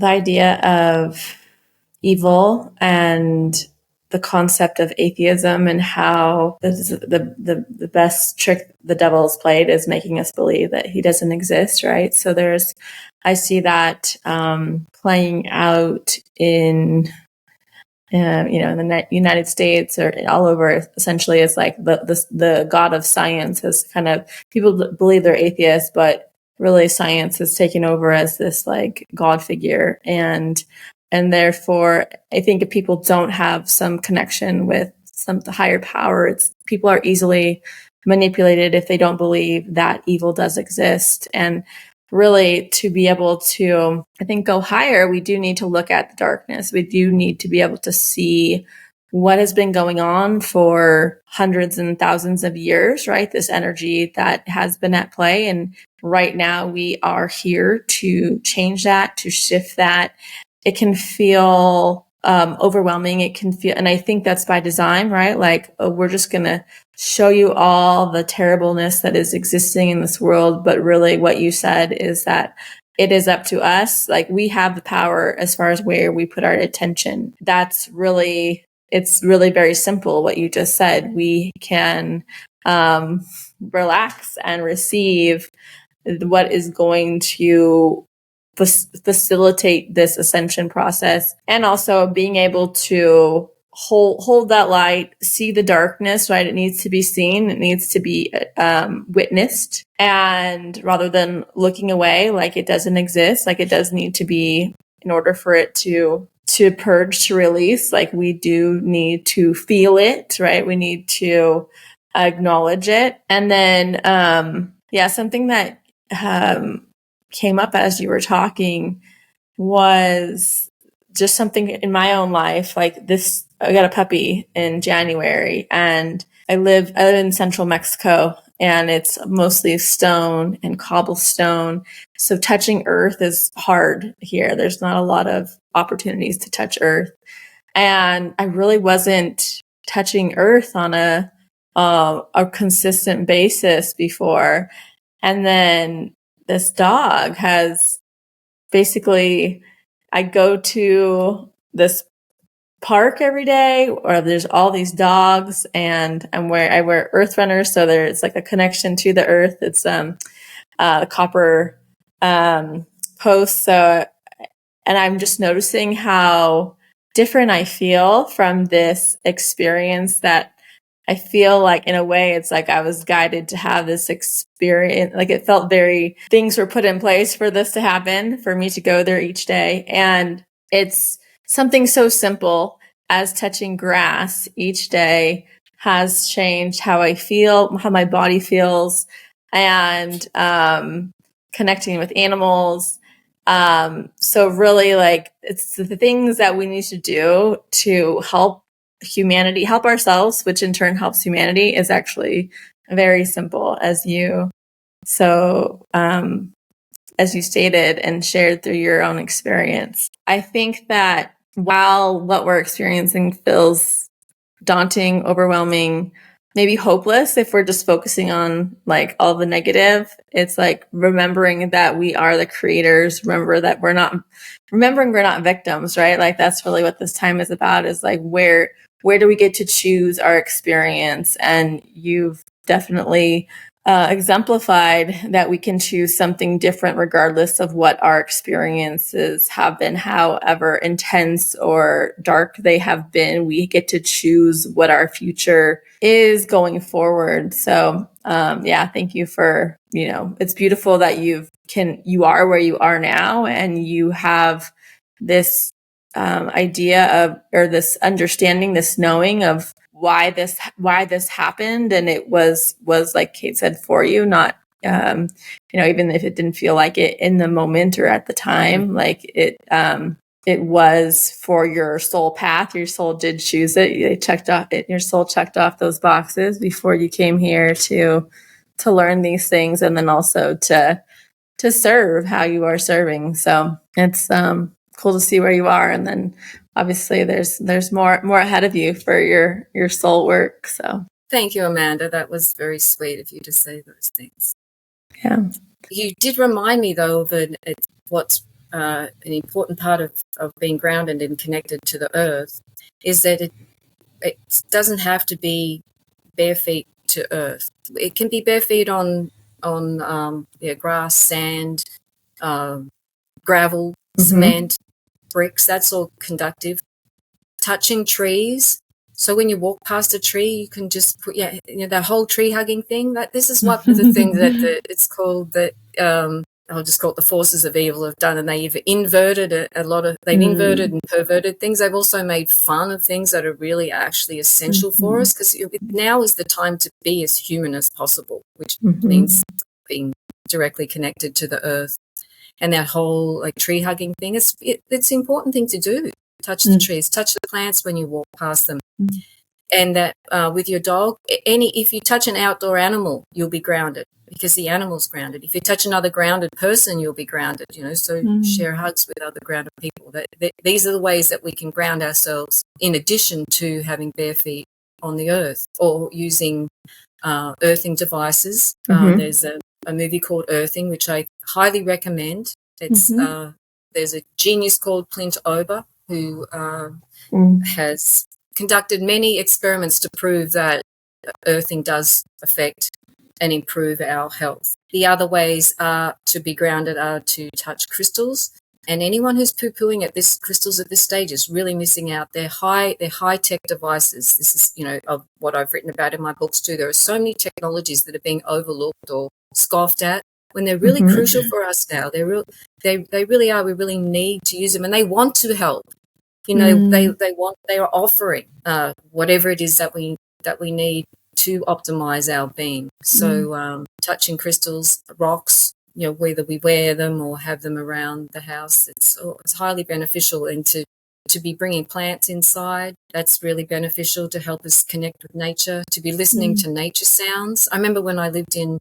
idea of evil and the concept of atheism, and how the best trick the devil's played is making us believe that he doesn't exist, right? So I see that playing out in the United States or all over. Essentially, it's like the god of science has kind of, people believe they're atheists, but really science has taken over as this like god figure, and therefore I think if people don't have some connection with some higher power, people are easily manipulated if they don't believe that evil does exist. And really, to be able to, I think, go higher, we do need to look at the darkness. We do need to be able to see what has been going on for hundreds and thousands of years, right? This energy that has been at play. And right now we are here to change that, to shift that. It can feel overwhelming. It can feel, and I think that's by design, right? Like, we're just going to show you all the terribleness that is existing in this world. But really what you said is that it is up to us. Like, we have the power as far as where we put our attention. It's really very simple what you just said. We can relax and receive what is going to facilitate this ascension process, and also being able to hold that light, see the darkness, right? It needs to be seen. It needs to be witnessed. And rather than looking away like it doesn't exist, like it does need to be, in order for it to purge, to release, like we do need to feel it, right? We need to acknowledge it. And then, something that came up as you were talking was just something in my own life, like this. I got a puppy in January, and I live in central Mexico, and it's mostly stone and cobblestone. So touching earth is hard here. There's not a lot of opportunities to touch earth. And I really wasn't touching earth on a consistent basis before. And then this dog has basically, I go to this park every day, or there's all these dogs, and I wear earth runners, so there's like a connection to the earth. It's copper posts. So, and I'm just noticing how different I feel from this experience, that I feel like in a way it's like I was guided to have this experience. Like, it felt things were put in place for this to happen, for me to go there each day. And it's something so simple as touching grass each day has changed how I feel, how my body feels, and connecting with animals. So really, like, it's the things that we need to do to help humanity, help ourselves, which in turn helps humanity, is actually very simple, as you stated and shared through your own experience. I think that while what we're experiencing feels daunting, overwhelming, maybe hopeless if we're just focusing on like all the negative, it's like remembering that we are the creators. Remembering we're not victims, right? Like that's really what this time is about, is like where do we get to choose our experience? And you've definitely exemplified that we can choose something different regardless of what our experiences have been, however intense or dark they have been. We get to choose what our future is going forward. So thank you for, it's beautiful that you are where you are now, and you have this idea of, or this understanding, this knowing of why this happened. And it was like Kate said, for you, not even if it didn't feel like it in the moment or at the time, like it was for your soul path. Your soul did choose it. Your soul checked off those boxes before you came here to learn these things, and then also to serve how you are serving. So it's cool to see where you are, and then obviously there's more ahead of you for your soul work. So thank you, Amanda. That was very sweet of you to say those things. Yeah, you did remind me though that what's an important part of being grounded and connected to the earth is that it doesn't have to be bare feet to earth. It can be bare feet on grass, sand, gravel, cement, bricks. That's all conductive. Touching trees. So when you walk past a tree, you can just put that whole tree hugging thing. That this is what the thing that it's called that I'll just call it the forces of evil have done, and they've inverted they've inverted and perverted things. They've also made fun of things that are really actually essential for us, because now is the time to be as human as possible, which means being directly connected to the earth. And that whole like tree hugging thing, it's an important thing to do. Touch the trees, touch the plants when you walk past them. And that with your dog, if you touch an outdoor animal, you'll be grounded because the animal's grounded. If you touch another grounded person, you'll be grounded, so share hugs with other grounded people. These are the ways that we can ground ourselves, in addition to having bare feet on the earth or using earthing devices. There's a movie called Earthing, which I highly recommend. It's there's a genius called Clint Ober who has conducted many experiments to prove that earthing does affect and improve our health. The other ways to be grounded are to touch crystals. And anyone who's poo-pooing at crystals at this stage is really missing out. They're high-tech devices. This is, of what I've written about in my books too. There are so many technologies that are being overlooked or scoffed at when they're really crucial for us now. They really are. We really need to use them, and they want to help. They are offering whatever it is that we need to optimize our being. So touching crystals, rocks, whether we wear them or have them around the house, it's highly beneficial. And to be bringing plants inside, that's really beneficial to help us connect with nature, to be listening to nature sounds. I remember when I lived in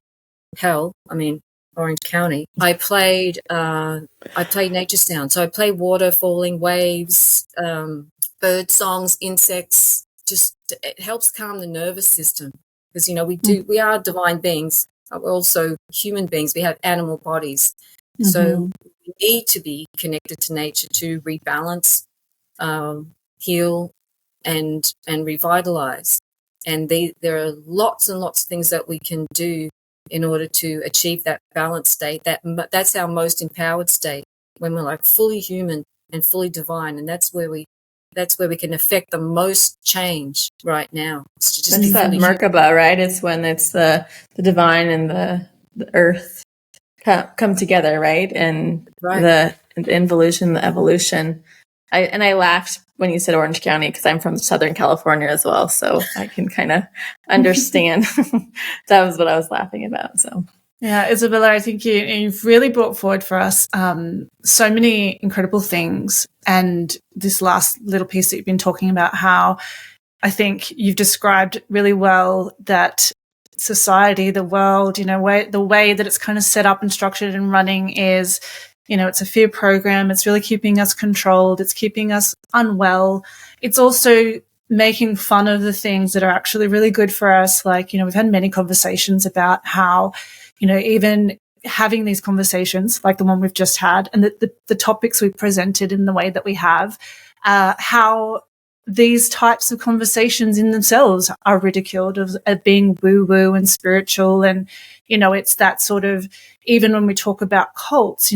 Orange County, I played nature sounds. So I play water falling, waves, bird songs, insects. Just it helps calm the nervous system, because we are divine beings. We're also human beings. We have animal bodies, so we need to be connected to nature to rebalance, heal, and revitalize. And there are lots and lots of things that we can do in order to achieve that balanced state. That's our most empowered state, when we're like fully human and fully divine, and that's where we can affect the most change right now. It's just that Merkaba, right? It's when it's the divine and the earth come together, right? And the involution, the evolution. I laughed when you said Orange County, because I'm from Southern California as well, so I can kind of understand. That was what I was laughing about. So yeah, Isabella, I think you've really brought forward for us so many incredible things. And this last little piece that you've been talking about, how I think you've described really well that society, the world, the way that it's kind of set up and structured and running is, it's a fear program. It's really keeping us controlled. It's keeping us unwell. It's also making fun of the things that are actually really good for us. Like, we've had many conversations about how, even having these conversations like the one we've just had and the topics we've presented in the way that we have, how these types of conversations in themselves are ridiculed of being woo-woo and spiritual. And, it's that sort of, even when we talk about cults,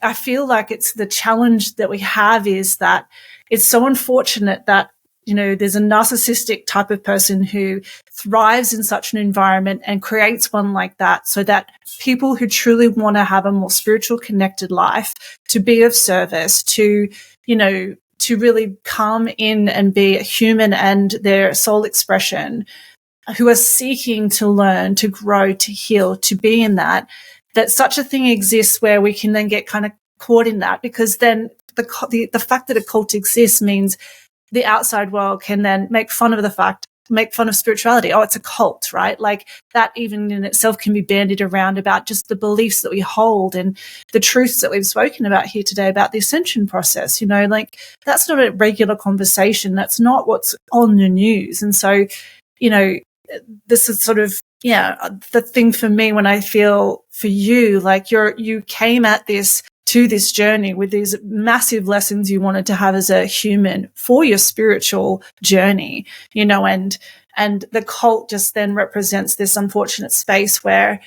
I feel like it's the challenge that we have is that it's so unfortunate that, there's a narcissistic type of person who thrives in such an environment and creates one like that so that people who truly want to have a more spiritual connected life, to be of service, to really come in and be a human and their soul expression, who are seeking to learn, to grow, to heal, to be in that such a thing exists where we can then get kind of caught in that, because then the fact that a cult exists means the outside world can then make fun of spirituality. Oh, it's a cult, right? Like that even in itself can be bandied around about just the beliefs that we hold and the truths that we've spoken about here today about the ascension process. Like that's not a regular conversation. That's not what's on the news. And so, this is sort of, the thing for me when I feel for you, like you came at this to this journey with these massive lessons you wanted to have as a human for your spiritual journey, and the cult just then represents this unfortunate space where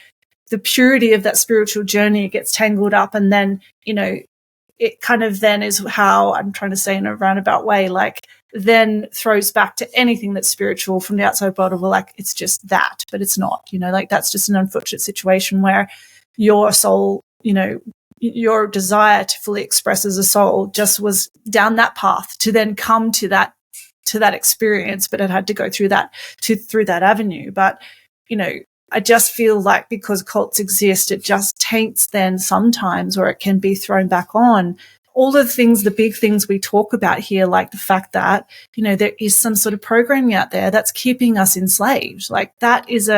the purity of that spiritual journey gets tangled up. And then, it kind of then is how I'm trying to say in a roundabout way, like then throws back to anything that's spiritual from the outside world of, well, like it's just that, but it's not, like that's just an unfortunate situation where your soul, your desire to fully express as a soul just was down that path to then come to that experience, but it had to go through that avenue. But, I just feel like because cults exist, it just taints then sometimes, or it can be thrown back on all the things, the big things we talk about here, like the fact that, there is some sort of programming out there that's keeping us enslaved. Like that is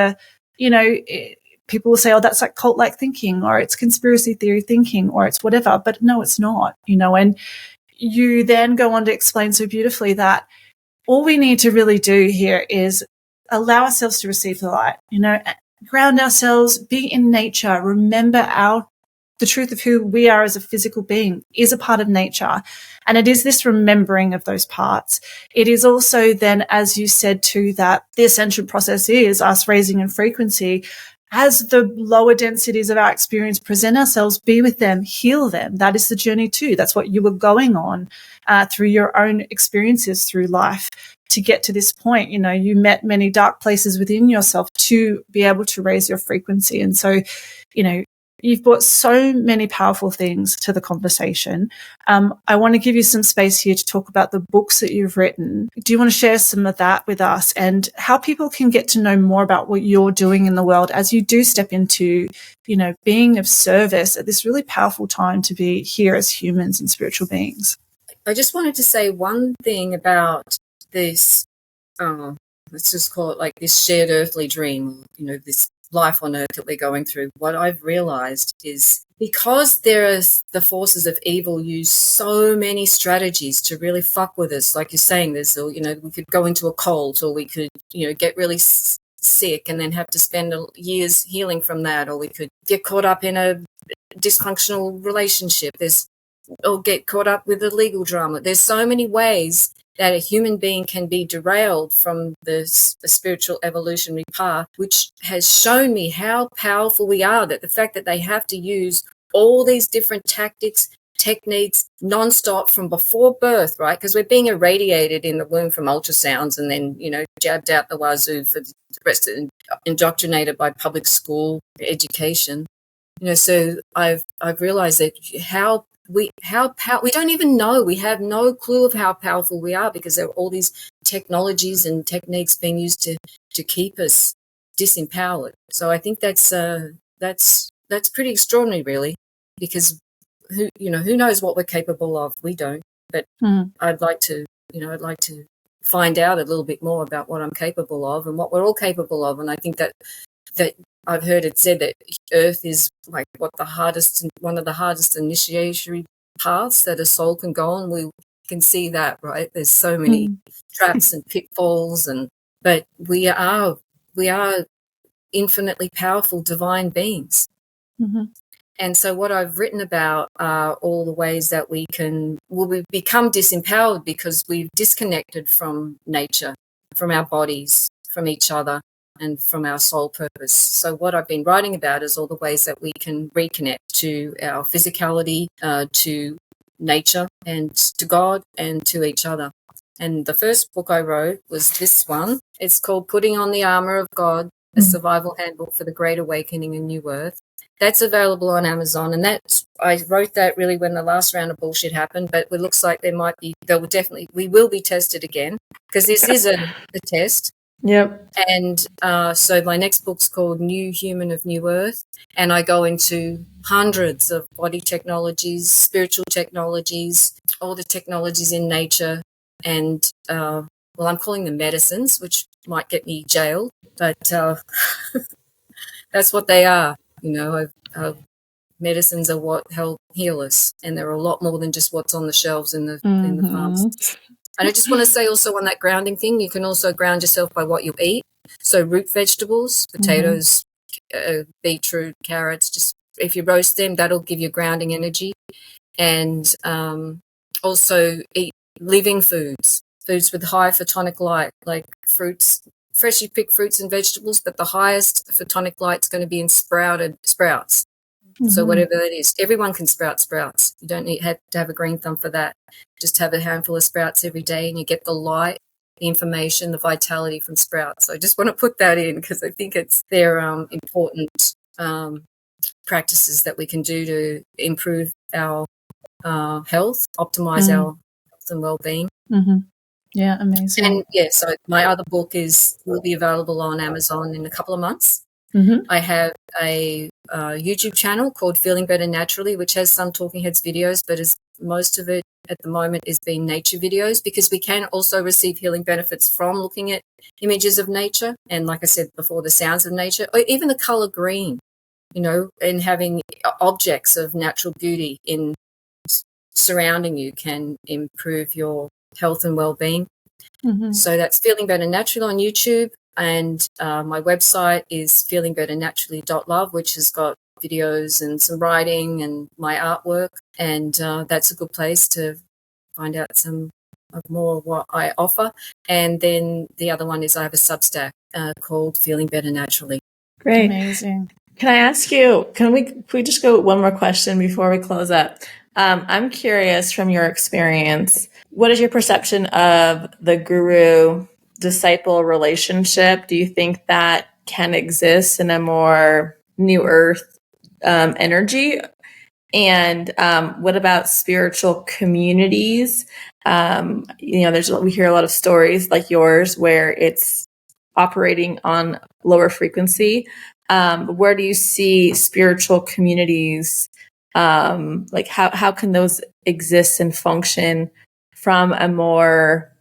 people will say, oh, that's like cult-like thinking, or it's conspiracy theory thinking, or it's whatever. But no, it's not, and you then go on to explain so beautifully that all we need to really do here is allow ourselves to receive the light, ground ourselves, be in nature, remember the truth of who we are as a physical being is a part of nature. And it is this remembering of those parts. It is also then, as you said too, that the ascension process is us raising in frequency. As the lower densities of our experience present ourselves, be with them, heal them. That is the journey too. That's what you were going on through your own experiences through life to get to this point. You met many dark places within yourself to be able to raise your frequency. And so, you've brought so many powerful things to the conversation. I want to give you some space here to talk about the books that you've written. Do you want to share some of that with us and how people can get to know more about what you're doing in the world as you do step into, being of service at this really powerful time to be here as humans and spiritual beings? I just wanted to say one thing about this, let's just call it like this shared earthly dream, this life on earth that we're going through. What I've realized is because the forces of evil use so many strategies to really fuck with us, like you're saying, we could go into a cult, or we could, get really sick and then have to spend years healing from that, or we could get caught up in a dysfunctional relationship, or get caught up with a legal drama. There's so many ways that a human being can be derailed from the spiritual evolutionary path, which has shown me how powerful we are, that the fact that they have to use all these different tactics, techniques, nonstop from before birth, right? Because we're being irradiated in the womb from ultrasounds and then, jabbed out the wazoo for the rest of indoctrinated by public school education. So I've realized that we don't even know. We have no clue of how powerful we are because there are all these technologies and techniques being used to keep us disempowered. So I think that's pretty extraordinary, really, because who knows what we're capable of? We don't. But I'd like to find out a little bit more about what I'm capable of and what we're all capable of. And I think that I've heard it said that Earth is like one of the hardest initiatory paths that a soul can go on. We can see that, right? There's so many traps and pitfalls, but we are infinitely powerful divine beings. Mm-hmm. And so what I've written about are all the ways that we become disempowered because we've disconnected from nature, from our bodies, from each other, and from our soul purpose. So what I've been writing about is all the ways that we can reconnect to our physicality, to nature, and to God, and to each other. And the first book I wrote was this one. It's called Putting on the Armor of God, a survival handbook for the Great Awakening in New Earth. That's available on Amazon, and I wrote that really when the last round of bullshit happened, but it looks like we will be tested again, because this is a test. Yep. And so my next book's called New Human of New Earth, and I go into hundreds of body technologies, spiritual technologies, all the technologies in nature, and I'm calling them medicines, which might get me jailed, but that's what they are. Medicines are what help heal us, and there are a lot more than just what's on the shelves in the pharmacies. And I just want to say also on that grounding thing, you can also ground yourself by what you eat. So root vegetables, potatoes, beetroot, carrots, just if you roast them, that'll give you grounding energy. And also eat living foods with high photonic light, like fruits, freshly picked fruits and vegetables, but the highest photonic light is going to be in sprouted sprouts. So whatever that is, everyone can sprout sprouts. You don't have to have a green thumb for that. Just have a handful of sprouts every day and you get the light, the information, the vitality from sprouts. So I just want to put that in because I think they're important practices that we can do to improve our health, optimize our health and well-being. Yeah, amazing. And so my other book will be available on Amazon in a couple of months. I have a YouTube channel called Feeling Better Naturally, which has some Talking Heads videos, but most of it at the moment is being nature videos, because we can also receive healing benefits from looking at images of nature. And like I said before, the sounds of nature, or even the color green, and having objects of natural beauty in surrounding you can improve your health and well-being. So that's Feeling Better Naturally on YouTube. And my website is feelingbetternaturally.love, which has got videos and some writing and my artwork. And that's a good place to find out some more of what I offer. And then the other one is I have a Substack called Feeling Better Naturally. Great. Amazing. Can I ask you, can we just go one more question before we close up? I'm curious from your experience, what is your perception of the guru disciple relationship? Do you think that can exist in a more New Earth energy? And what about spiritual communities? We hear a lot of stories like yours where it's operating on lower frequency. Where do you see spiritual communities? Like how can those exist and function from a more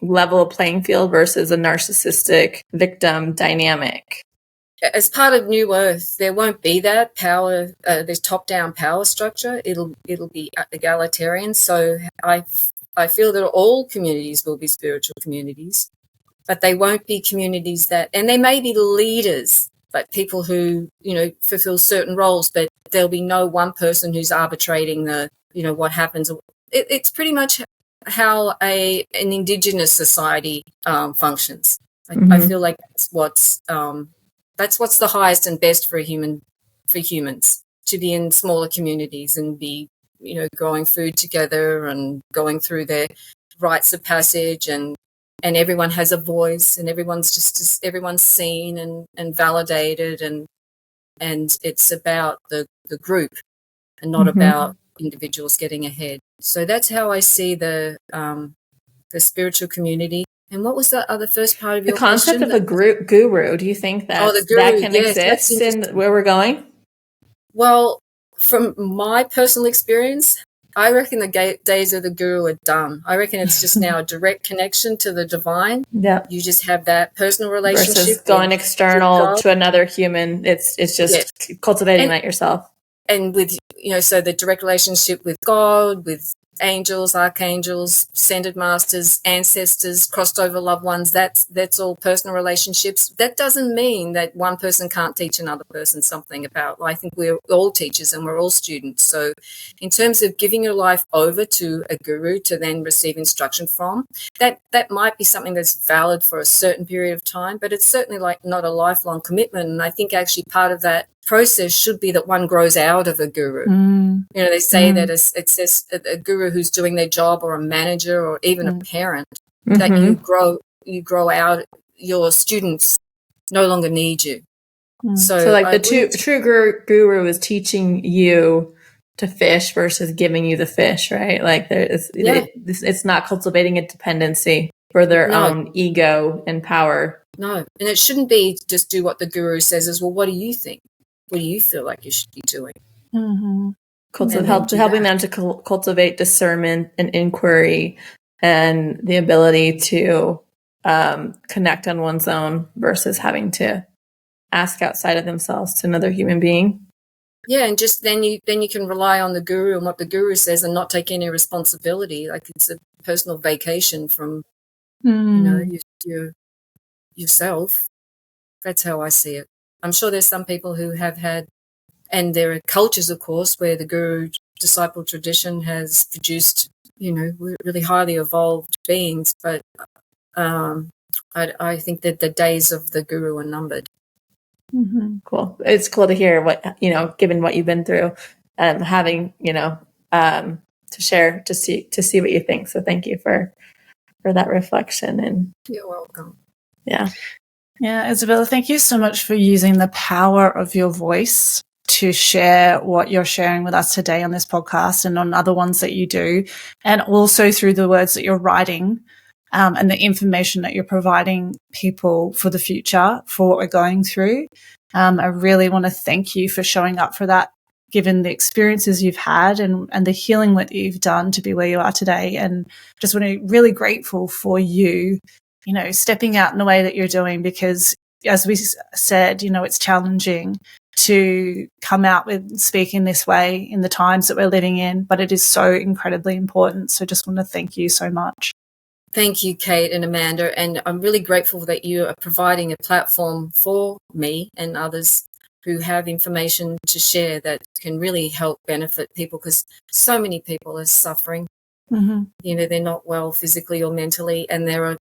level playing field versus a narcissistic victim dynamic? As part of New Earth, there won't be that power, this top-down power structure. It'll be egalitarian. So I feel that all communities will be spiritual communities, but they won't be communities and they may be leaders, like people who, fulfill certain roles, but there'll be no one person who's arbitrating what happens. It's pretty much how an indigenous society functions. I feel like that's what's the highest and best for humans, to be in smaller communities and be, growing food together and going through their rites of passage, and everyone has a voice, and everyone's seen and validated, and it's about the group and not about individuals getting ahead. So that's how I see the spiritual community. And what was the first part of your question? The concept of a guru. Do you think that that can exist in where we're going? Well, from my personal experience, I reckon the days of the guru are done. I reckon it's just now a direct connection to the divine. Yeah. You just have that personal relationship Versus going with external God. to another human. It's just cultivating that yourself. And with, so the direct relationship with God, with angels, archangels, ascended masters, ancestors, crossed over loved ones, that's all personal relationships. That doesn't mean that one person can't teach another person something about. I think we're all teachers and we're all students. So in terms of giving your life over to a guru to then receive instruction from, that might be something that's valid for a certain period of time, but it's certainly like not a lifelong commitment. And I think actually part of that process should be that one grows out of a guru. They say that it's a guru who's doing their job, or a manager, or even a parent, that you grow out. Your students no longer need you. So like the true guru is teaching you to fish versus giving you the fish, right? Like it's not cultivating a dependency for their own ego and power. No, and it shouldn't be just do what the guru says. As well, what do you think? What do you feel like you should be doing? Helping them to cultivate discernment and inquiry and the ability to connect on one's own versus having to ask outside of themselves to another human being. Yeah, and just then you can rely on the guru and what the guru says and not take any responsibility. Like it's a personal vacation from yourself. That's how I see it. I'm sure there's some people who have had, and there are cultures, of course, where the guru disciple tradition has produced, really highly evolved beings. But I think that the days of the guru are numbered. Cool. It's cool to hear what, given what you've been through and having, to share, to see what you think. So thank you for that reflection. And you're welcome. Yeah, Isabella, thank you so much for using the power of your voice to share what you're sharing with us today on this podcast and on other ones that you do, and also through the words that you're writing and the information that you're providing people for the future, for what we're going through. I really want to thank you for showing up for that, given the experiences you've had and the healing that you've done to be where you are today. And just want to be really grateful for you, stepping out in the way that you're doing, because as we said, it's challenging to come out with speaking this way in the times that we're living in, but it is so incredibly important. So just want to thank you so much. Thank you, Kate and Amanda. And I'm really grateful that you are providing a platform for me and others who have information to share that can really help benefit people, because so many people are suffering. They're not well physically or mentally, and there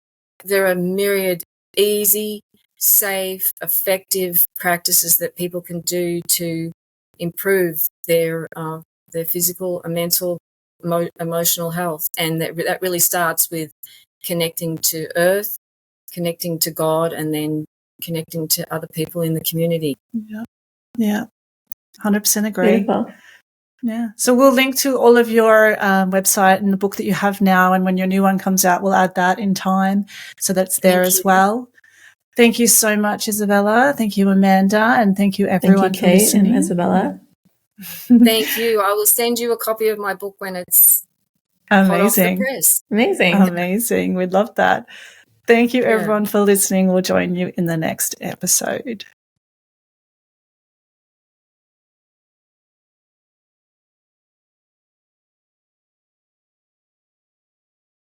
are myriad easy, safe, effective practices that people can do to improve their physical and mental, emotional health. And that really starts with connecting to Earth, connecting to God, and then connecting to other people in the community. Yeah, 100% agree. Beautiful. Yeah. So we'll link to all of your website and the book that you have now, and when your new one comes out, we'll add that in time so that's there as well. Thank you so much, Isabella. Thank you, Amanda, and thank you everyone for listening. And Isabella. Thank you. I will send you a copy of my book when it's hot off the press. Amazing. We'd love that. Thank you, everyone, for listening. We'll join you in the next episode.